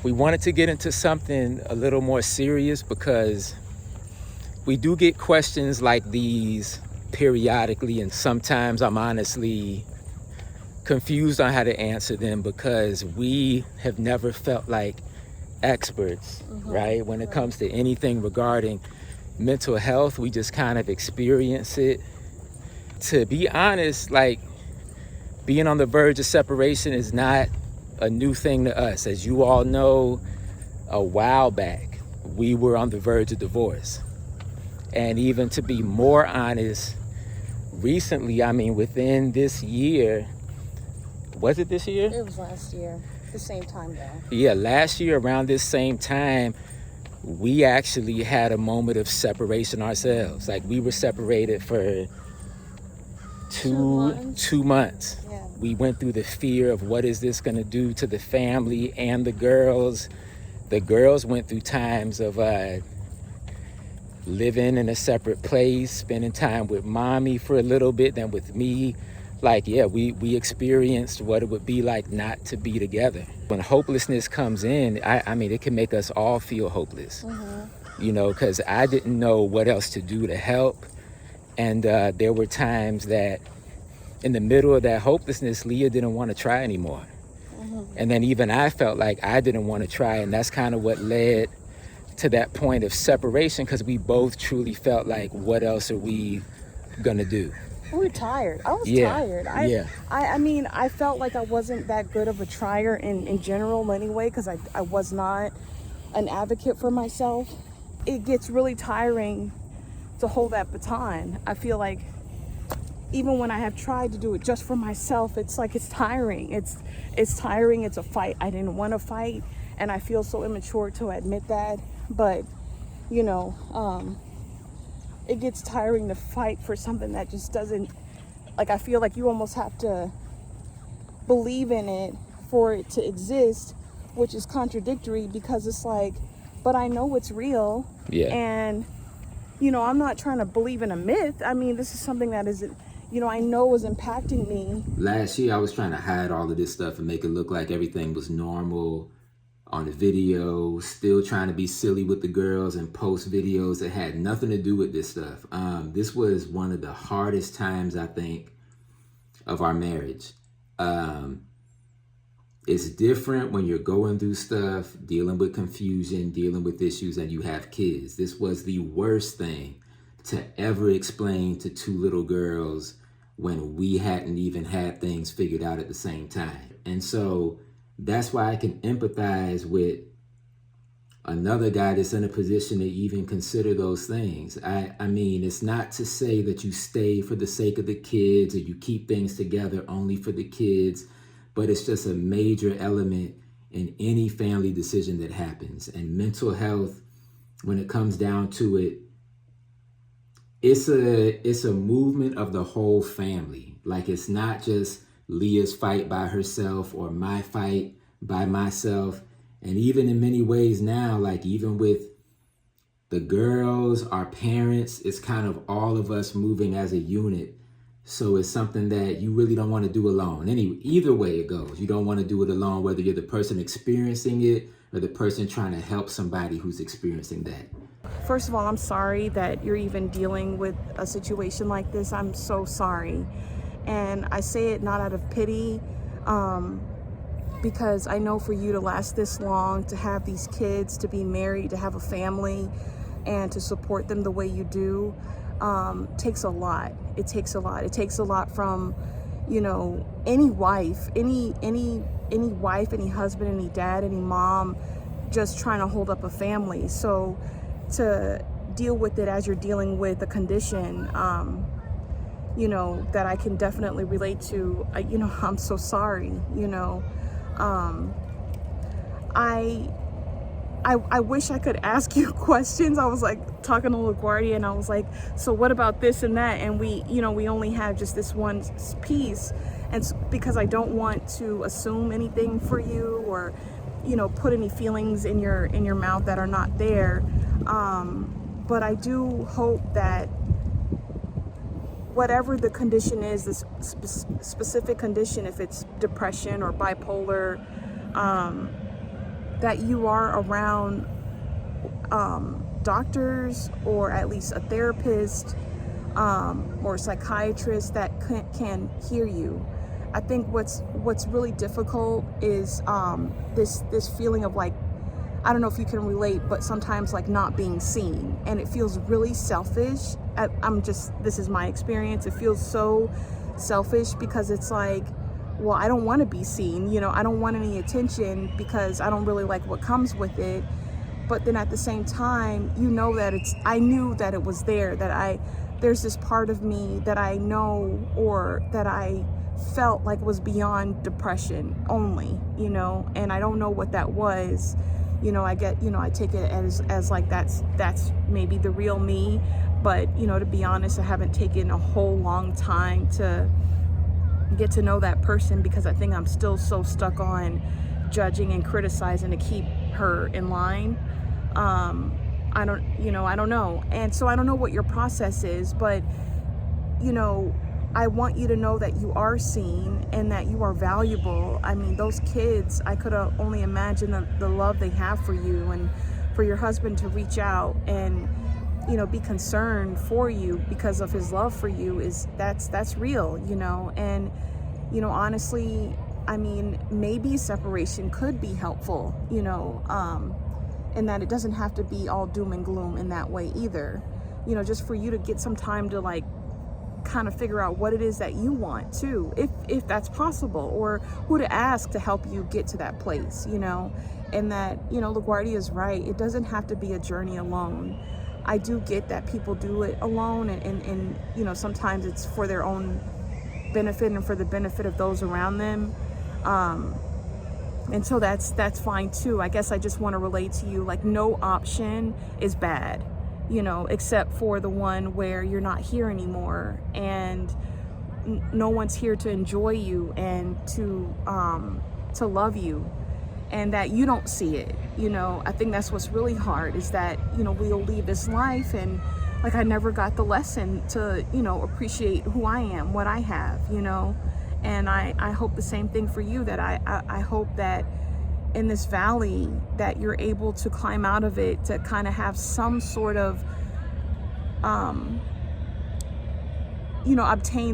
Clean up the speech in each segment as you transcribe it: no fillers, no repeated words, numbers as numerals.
we wanted to get into something a little more serious because we do get questions like these periodically, and sometimes I'm honestly confused on how to answer them because we have never felt like experts, right? When it comes to anything regarding mental health, we just kind of experience it. To be honest, like, being on the verge of separation is not a new thing to us. As you all know, a while back, we were on the verge of divorce. And even to be more honest, recently, I mean, within this year, was it this year? It was last year, the same time though. Yeah, last year around this same time, we actually had a moment of separation ourselves. Like, we were separated for two months. Yeah. We went through the fear of what is this going to do to the family and the girls. The girls went through times of living in a separate place, spending time with mommy for a little bit, then with me. Like, yeah, we experienced what it would be like not to be together. When hopelessness comes in, I mean, it can make us all feel hopeless, you know, because I didn't know what else to do to help. And there were times that in the middle of that hopelessness, Leah didn't want to try anymore. And then even I felt like I didn't want to try. And that's kind of what led to that point of separation, because we both truly felt like, what else are we going to do? We were tired. I was Yeah, tired. yeah. I mean, I felt like I wasn't that good of a trier in general anyway, because I was not an advocate for myself. It gets really tiring to hold that baton. I feel like even when I have tried to do it just for myself, it's like it's tiring. It's tiring. It's a fight. I didn't want to fight, and I feel so immature to admit that. But, you know, it gets tiring to fight for something that just doesn't, like, I feel like you almost have to believe in it for it to exist, which is contradictory, because it's like, but I know it's real. Yeah. And, you know, I'm not trying to believe in a myth. I mean, this is something that isn't, you know, I know is impacting me. Last year, I was trying to hide all of this stuff and make it look like everything was normal on the video, still trying to be silly with the girls and post videos that had nothing to do with this stuff. This was one of the hardest times, I think, of our marriage. It's different when you're going through stuff, dealing with confusion, dealing with issues, and you have kids. This was the worst thing to ever explain to two little girls when we hadn't even had things figured out at the same time. And so that's why I can empathize with another guy that's in a position to even consider those things. I mean, it's not to say that you stay for the sake of the kids or you keep things together only for the kids, but it's just a major element in any family decision that happens. And mental health, when it comes down to it, it's a movement of the whole family. Like, it's not just Leah's fight by herself or my fight by myself. And even in many ways now, like even with the girls, our parents, it's kind of all of us moving as a unit. So it's something that you really don't want to do alone. Either way it goes, you don't want to do it alone, whether you're the person experiencing it or the person trying to help somebody who's experiencing that. First of all, I'm sorry that you're even dealing with a situation like this. I'm so sorry. And I say it not out of pity, because I know for you to last this long, to have these kids, to be married, to have a family, and to support them the way you do, takes a lot. It takes a lot. It takes a lot from, you know, any wife, any wife, any husband, any dad, any mom, just trying to hold up a family. So to deal with it as you're dealing with a condition, you know, that I can definitely relate to, you know, I'm so sorry, you know. I wish I could ask you questions. I was like talking to LaGuardia and I was like, so what about this and that? And we, you know, we only have just this one piece. And because I don't want to assume anything for you or, you know, put any feelings in your mouth that are not there. But I do hope that whatever the condition is, this specific condition, if it's depression or bipolar, that you are around doctors, or at least a therapist, or a psychiatrist that can hear you. I think what's really difficult is this feeling of like, I don't know if you can relate, but sometimes like not being seen, and it feels really selfish. This is my experience. It feels so selfish because it's like, well, I don't want to be seen, I don't want any attention because I don't really like what comes with it. But then at the same time, that I knew that it was there, that there's this part of me that I know, or that I felt like was beyond depression only, and I don't know what that was. I take it as like that's maybe the real me. But, to be honest, I haven't taken a whole long time to get to know that person, because I think I'm still so stuck on judging and criticizing to keep her in line. I don't know. And so I don't know what your process is, but, I want you to know that you are seen and that you are valuable. I mean, those kids, I could only imagine the love they have for you, and for your husband to reach out and, be concerned for you because of his love for you that's real, and, honestly, I mean, maybe separation could be helpful, and that it doesn't have to be all doom and gloom in that way either, just for you to get some time to like kind of figure out what it is that you want too, if that's possible, or who to ask to help you get to that place, and that, LaGuardia is right. It doesn't have to be a journey alone. I do get that people do it alone, and sometimes it's for their own benefit and for the benefit of those around them. And so that's fine too. I guess I just want to relate to you, like, no option is bad, except for the one where you're not here anymore, and no one's here to enjoy you and to love you, and that you don't see it. I think that's what's really hard, is that, we'll leave this life and like I never got the lesson to, appreciate who I am, what I have, and I hope the same thing for you, that I hope that in this valley that you're able to climb out of it, to kind of have some sort of obtain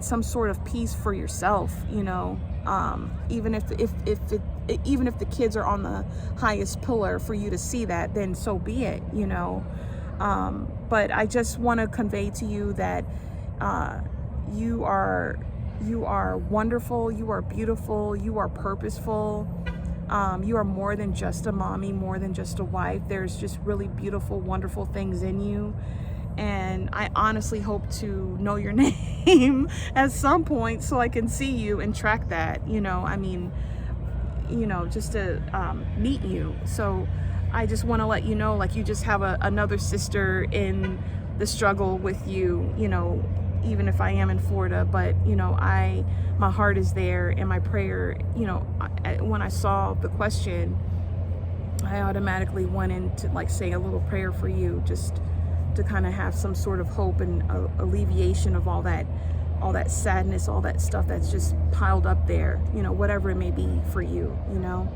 some sort of peace for yourself, even if the kids are on the highest pillar for you to see that, then so be it, but I just want to convey to you that you are wonderful, you are beautiful, you are purposeful. You are more than just a mommy, more than just a wife. There's just really beautiful, wonderful things in you. And I honestly hope to know your name at some point so I can see you and track that, just to meet you. So I just want to let you know, like, you just have another sister in the struggle with you, even if I am in Florida, but, my heart is there, and my prayer, when I saw the question, I automatically went in to like say a little prayer for you, just to kind of have some sort of hope and alleviation of all that sadness, all that stuff that's just piled up there, whatever it may be for you,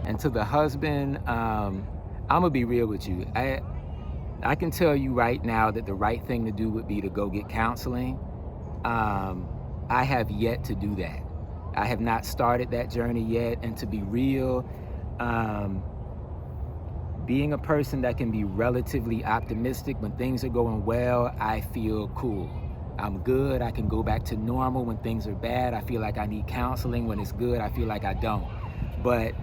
And to the husband, I'm gonna be real with you. I can tell you right now that the right thing to do would be to go get counseling. I have yet to do that. I have not started that journey yet. And to be real, being a person that can be relatively optimistic when things are going well, I feel cool. I'm good. I can go back to normal when things are bad. I feel like I need counseling. When it's good, I feel like I don't. But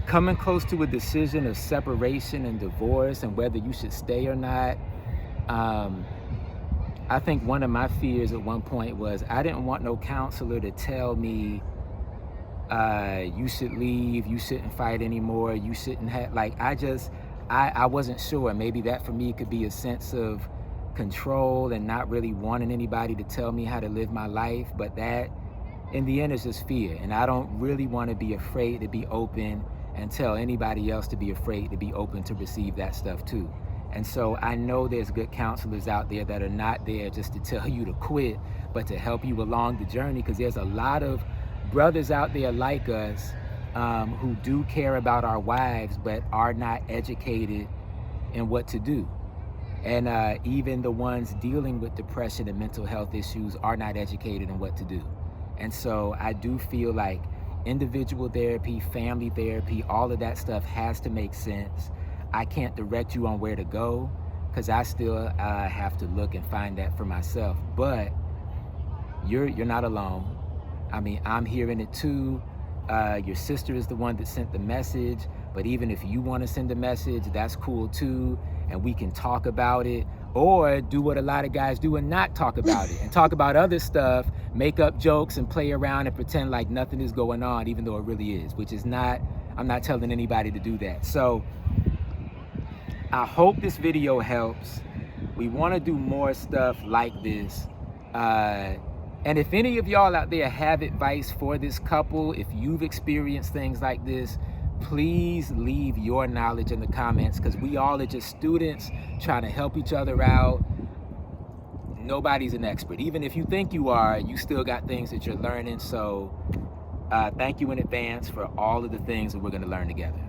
coming close to a decision of separation and divorce and whether you should stay or not, I think one of my fears at one point was I didn't want no counselor to tell me, you should leave, you shouldn't fight anymore, you shouldn't have, like, I wasn't sure. Maybe that for me could be a sense of control and not really wanting anybody to tell me how to live my life. But that, in the end, is just fear. And I don't really want to be afraid to be open and tell anybody else to be afraid to be open to receive that stuff too. And so I know there's good counselors out there that are not there just to tell you to quit, but to help you along the journey, because there's a lot of brothers out there like us who do care about our wives but are not educated in what to do. And even the ones dealing with depression and mental health issues are not educated in what to do. And so I do feel like individual therapy, family therapy, all of that stuff has to make sense. I can't direct you on where to go because I still have to look and find that for myself. But you're not alone. I mean, I'm hearing it too. Your sister is the one that sent the message, but even if you want to send a message, that's cool too, and we can talk about it, or do what a lot of guys do and not talk about it and talk about other stuff, make up jokes and play around and pretend like nothing is going on, even though it really is, which is not, I'm not telling anybody to do that. So I hope this video helps. We want to do more stuff like this. And if any of y'all out there have advice for this couple, if you've experienced things like this, please leave your knowledge in the comments, because we all are just students trying to help each other out. Nobody's an expert. Even if you think you are, you still got things that you're learning. So thank you in advance for all of the things that we're going to learn together.